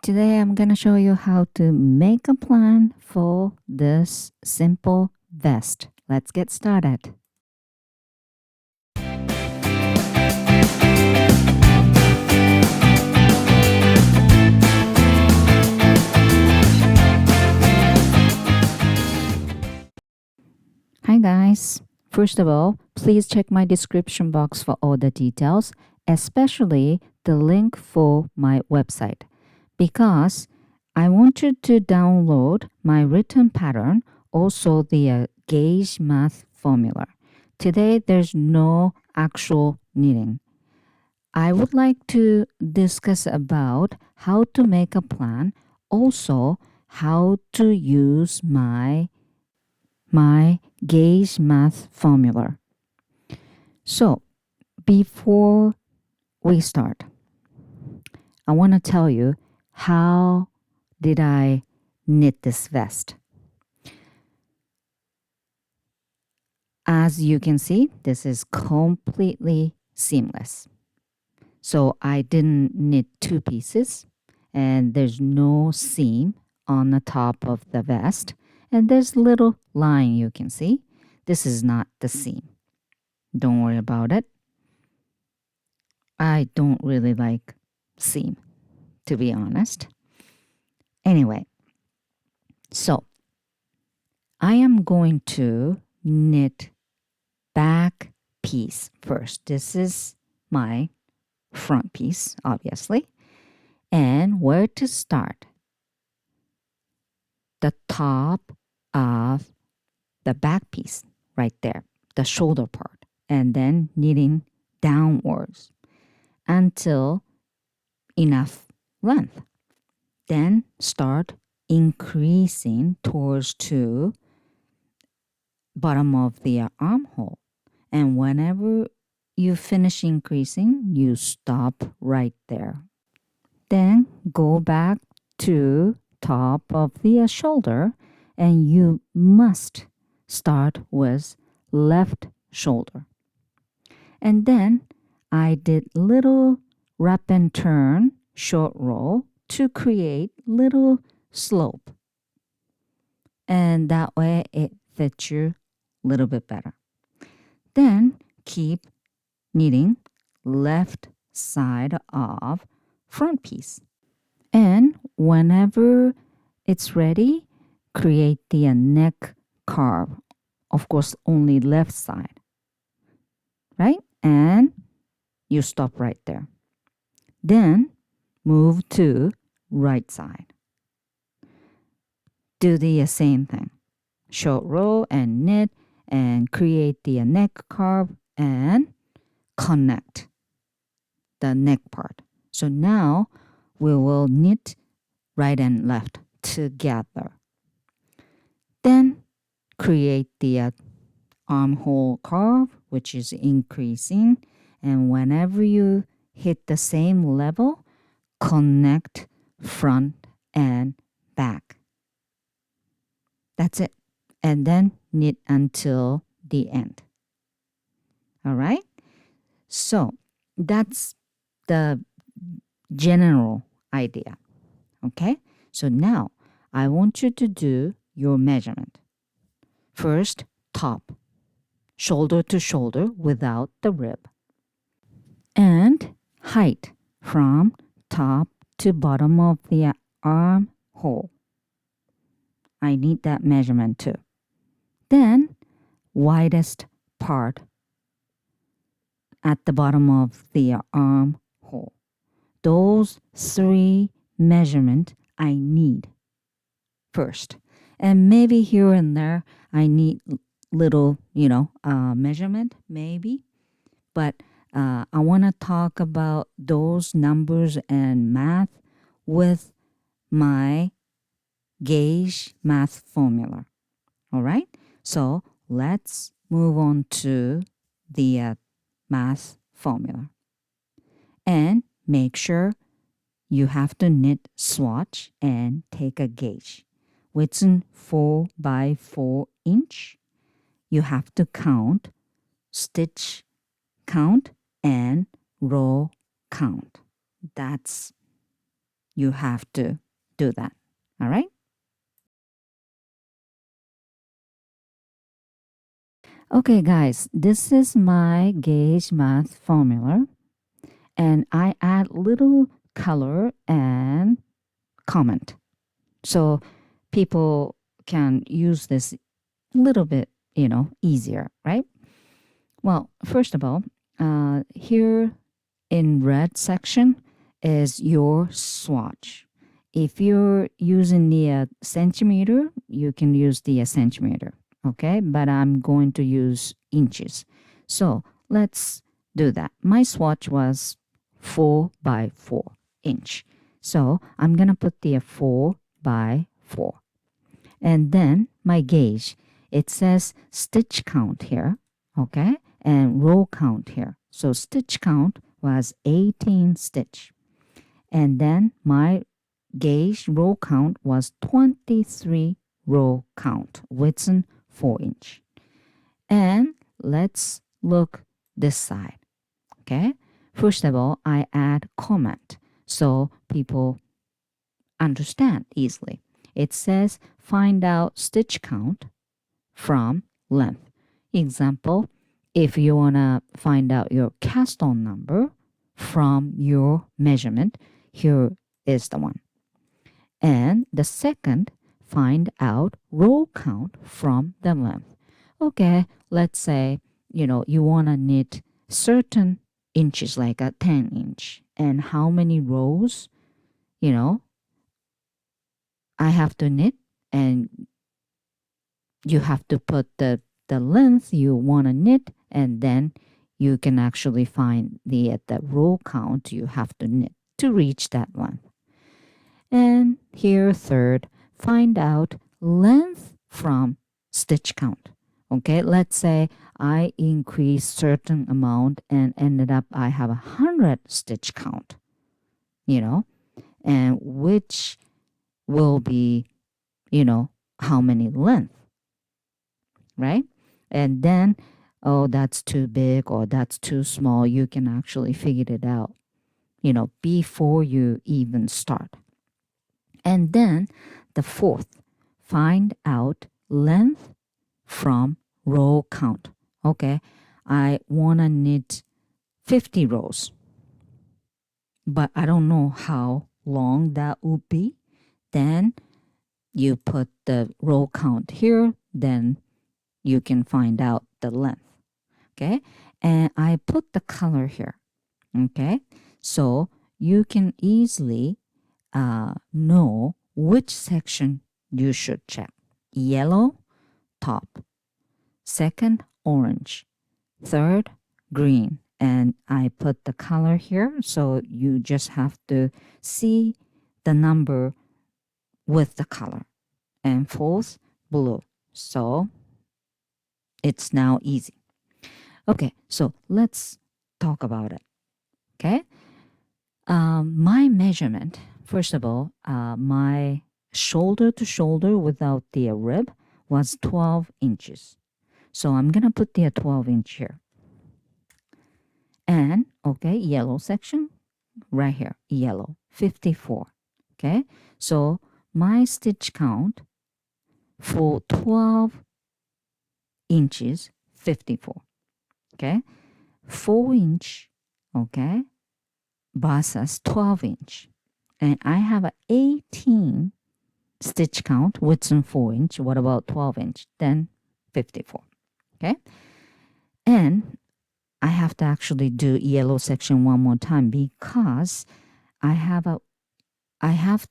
Today I'm going to show you how to make a plan for this simple vest. Let's get started. Hi guys. First of all, please check my description box for all the details, especially the link for my website, because I want you to download my written pattern, also the gauge math formula. Today, there's no actual knitting. I would like to discuss about how to make a plan, also how to use my gauge math formula. So, before we start, I want to tell you how did I knit this vest. As you can see, this is completely seamless. So I didn't knit two pieces, and there's no seam on the top of the vest, and there's a little line you can see. This is not the seam. Don't worry about it. I don't really like seam, to be honest. Anyway, so I am going to knit back piece first. This is my front piece, obviously. And where to start? The top of the back piece, right there, the shoulder part, and then knitting downwards until enough length. Then start increasing towards to bottom of the armhole. And whenever you finish increasing, you stop right there. Then go back to top of the shoulder, and you must start with left shoulder. And then I did little wrap and turn short row to create little slope. And that way it fits you a little bit better. Then keep knitting left side of front piece. And whenever it's ready, create the neck carve. Of course, only left side, right? And you stop right there. Then move to right side. Do the same thing. Short row and knit and create the neck carve and connect the neck part. So now we will knit right and left together. Then create the armhole curve, which is increasing. And whenever you hit the same level, connect front and back. That's it. And then knit until the end. All right? So that's the general idea. Okay? So now I want you to do your measurement. First, top, shoulder to shoulder without the rib. And height from top to bottom of the armhole. I need that measurement too. Then, widest part at the bottom of the armhole. Those three measurements I need first. And maybe here and there I need little, measurement, maybe. But I want to talk about those numbers and math with my gauge math formula. All right? So let's move on to the math formula. And make sure you have to knit swatch and take a gauge. Within 4 by 4 inch. You have to count stitch count and row count. That's you have to do that. All right? Okay, guys, this is my gauge math formula, and I add little color and comment. So people can use this little bit, easier, right? Well, first of all, here in red section is your swatch. If you're using the centimeter, you can use the centimeter, okay? But I'm going to use inches. So let's do that. My swatch was 4 by 4 inch. So I'm going to put the 4 by 4. And then my gauge, it says stitch count here, okay? And row count here. So stitch count was 18 stitch. And then my gauge row count was 23 row count, within 4 inch. And let's look this side, okay? First of all, I add comment so people understand easily. It says find out stitch count from length. Example, if you want to find out your cast on number from your measurement, here is the one. And the second, find out row count from the length. Okay, let's say, you want to knit certain inches, like a 10 inch, and how many rows, I have to knit, and you have to put the length you want to knit, and then you can actually find the row count you have to knit to reach that length. And here, third, find out length from stitch count. Okay, let's say I increase certain amount and ended up I have 100 stitch count, and which will be, how many length, right? And then, oh, that's too big or that's too small. You can actually figure it out, before you even start. And then the fourth, find out length from row count. Okay, I want to knit 50 rows, but I don't know how long that would be. Then you put the row count here, then you can find out the length. Okay, and I put the color here. Okay, so you can easily know which section you should check. Yellow, top. Second, orange. Third, green. And I put the color here, so you just have to see the number with the color. And fourth, blue. So it's now easy. Okay, so let's talk about it. Okay, my measurement, first of all, my shoulder to shoulder without the rib was 12 inches. So I'm going to put the 12 inch here. And, okay, yellow section right here, yellow, 54. Okay, so my stitch count for 12 inches, 54. Okay, 4 inch, okay, versus 12 inch. And I have a 18 stitch count within 4 inch. What about 12 inch? Then 54. Okay, and I have to actually do yellow section one more time because I have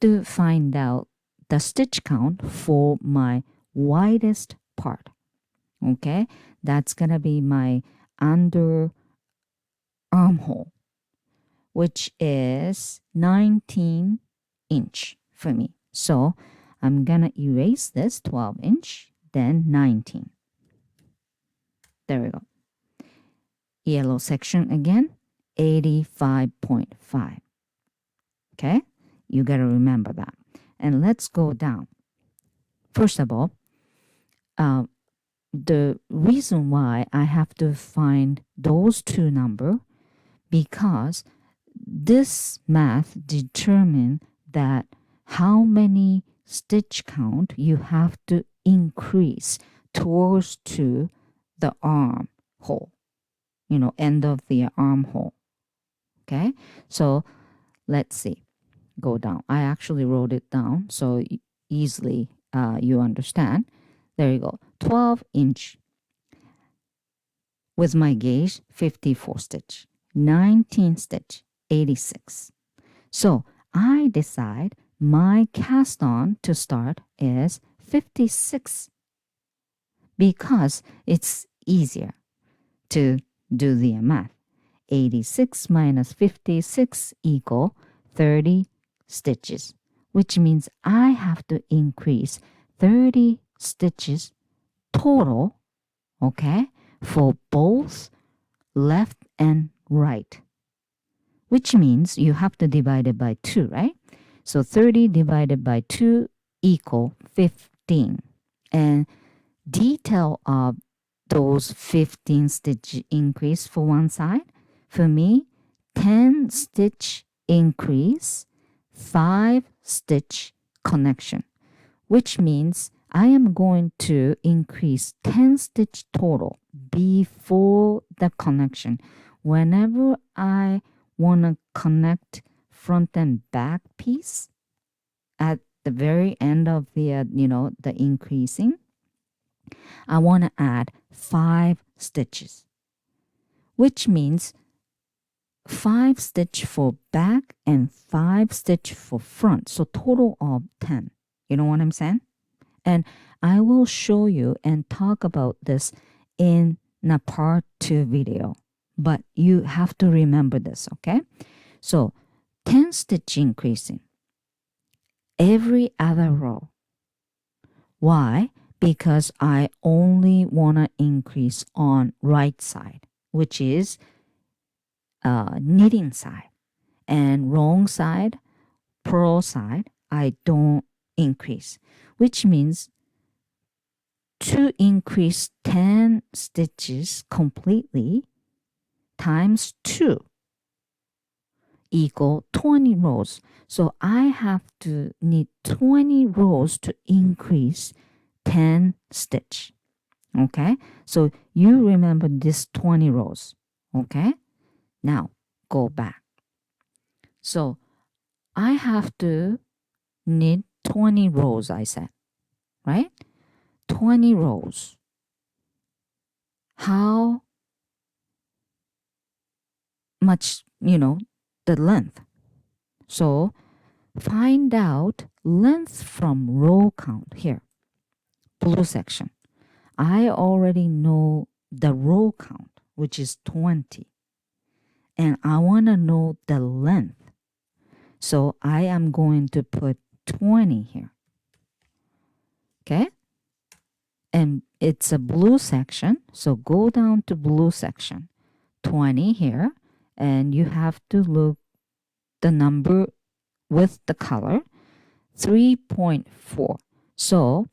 to find out the stitch count for my widest part. Okay, that's gonna be my under armhole, which is 19 inch for me. So I'm gonna erase this 12 inch, then 19. There we go. Yellow section again, 85.5. Okay, you gotta remember that. And let's go down. First of all, the reason why I have to find those two numbers, because this math determine that how many stitch count you have to increase towards to the armhole, end of the armhole. Okay, so let's see. Go down. I actually wrote it down so easily you understand. There you go. 12-inch with my gauge, 54 stitch. 19 stitch, 86. So I decide my cast on to start is 56 because it's easier to do the math. 86 minus 56 equal 30 stitches, which means I have to increase 30 stitches total, okay, for both left and right, which means you have to divide it by 2, right? So 30 divided by 2 equal 15. And detail of those 15 stitch increase for one side, for me, 10 stitch increase, 5 stitch connection, which means I am going to increase 10 stitch total before the connection. Whenever I want to connect front and back piece at the very end of the, the increasing, I want to add 5 stitches, which means 5 stitch for back and 5 stitch for front. So total of 10. You know what I'm saying? And I will show you and talk about this in a part 2 video. But you have to remember this, okay? So 10 stitch increasing every other row. Why? Because I only want to increase on right side, which is knitting side, and wrong side, purl side, I don't increase, which means to increase 10 stitches completely times 2 equal 20 rows. So I have to knit 20 rows to increase 10 stitch. Okay, so you remember this 20 rows. Okay, now go back. So I have to knit 20 rows, I said, right? 20 rows. How much, the length? So find out length from row count here. Blue section. I already know the row count, which is 20. And I want to know the length. So I am going to put 20 here. Okay? And it's a blue section. So go down to blue section. 20 here. And you have to look the number with the color. 3.4. So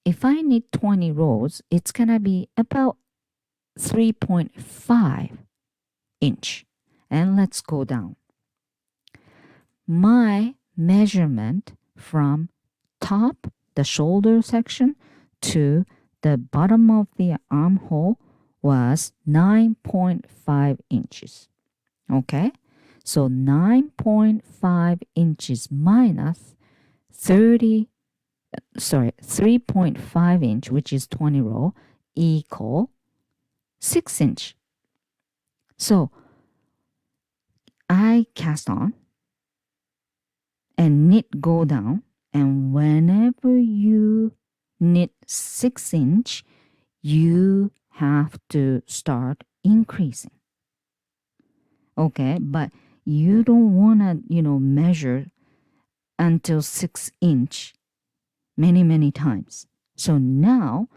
if I need 20 rows, it's going to be about 3.5 inch. And let's go down. My measurement from top, the shoulder section, to the bottom of the armhole was 9.5 inches. Okay? So 9.5 inches minus 3.5 inch, which is 20 row, equal 6 inch. So I cast on and knit go down, and whenever you knit 6 inch, you have to start increasing. Okay, but you don't want to, measure until 6 inch many times. So now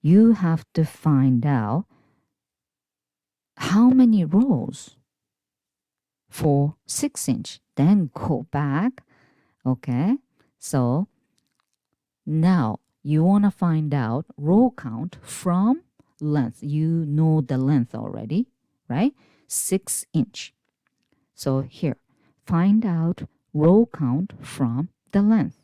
you have to find out how many rows for 6 inch. Then go back. Okay, so now you want to find out row count from length. You know the length already, right? 6 inch. So here, find out row count from the length.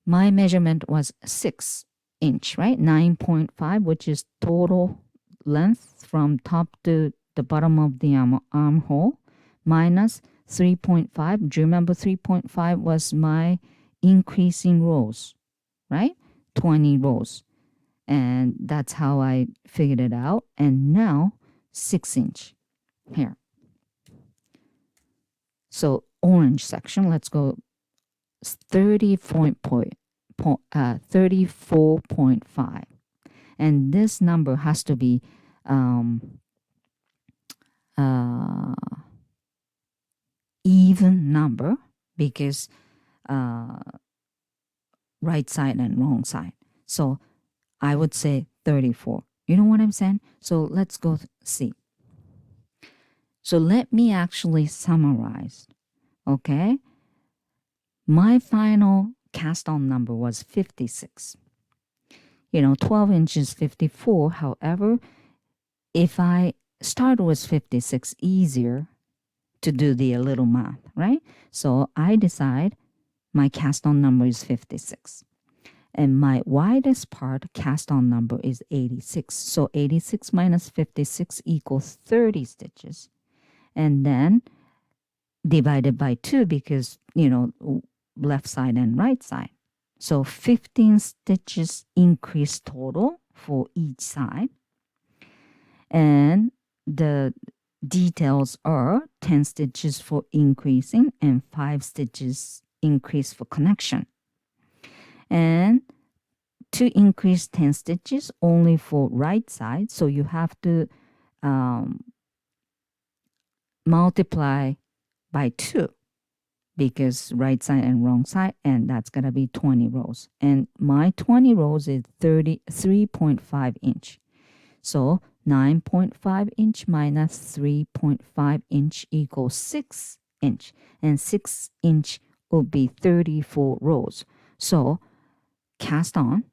My measurement was 6 inch, right? 9.5, which is total length from top to the bottom of the armhole, minus 3.5. Do you remember 3.5 was my increasing rows, right? 20 rows. And that's how I figured it out. And now 6 inch here. So orange section, let's go 34.5. And this number has to be even number because right side and wrong side. So I would say 34. You know what I'm saying? So let's go see. So let me actually summarize. Okay. My final cast on number was 56. 12 inches 54. However, if I start with 56, easier to do the little math, right? So I decide my cast on number is 56. And my widest part cast on number is 86. So 86 minus 56 equals 30 stitches. And then divided by 2 because, left side and right side. So 15 stitches increase total for each side. And the details are 10 stitches for increasing and 5 stitches increase for connection. And to increase 10 stitches only for right side, so you have to multiply by 2 because right side and wrong side, and that's going to be 20 rows. And my 20 rows is 33.5 inch. So 9.5 inch minus 3.5 inch equals 6 inch. And 6 inch would be 34 rows. So cast on,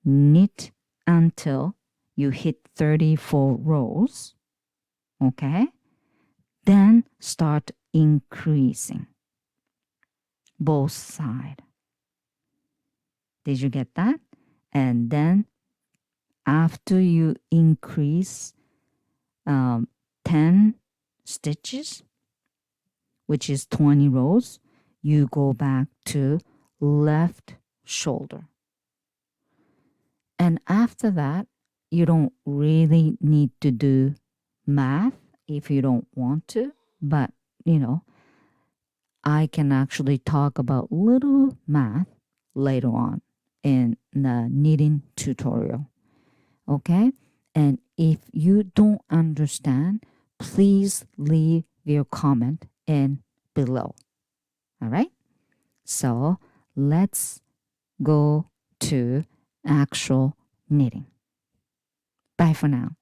knit until you hit 34 rows. Okay? Then start increasing both sides. Did you get that? And then after you increase 10 stitches, which is 20 rows, you go back to left shoulder. And after that, you don't really need to do math if you don't want to, but I can actually talk about little math later on in the knitting tutorial. Okay? And if you don't understand, please leave your comment in below. All right? So let's go to actual knitting. Bye for now.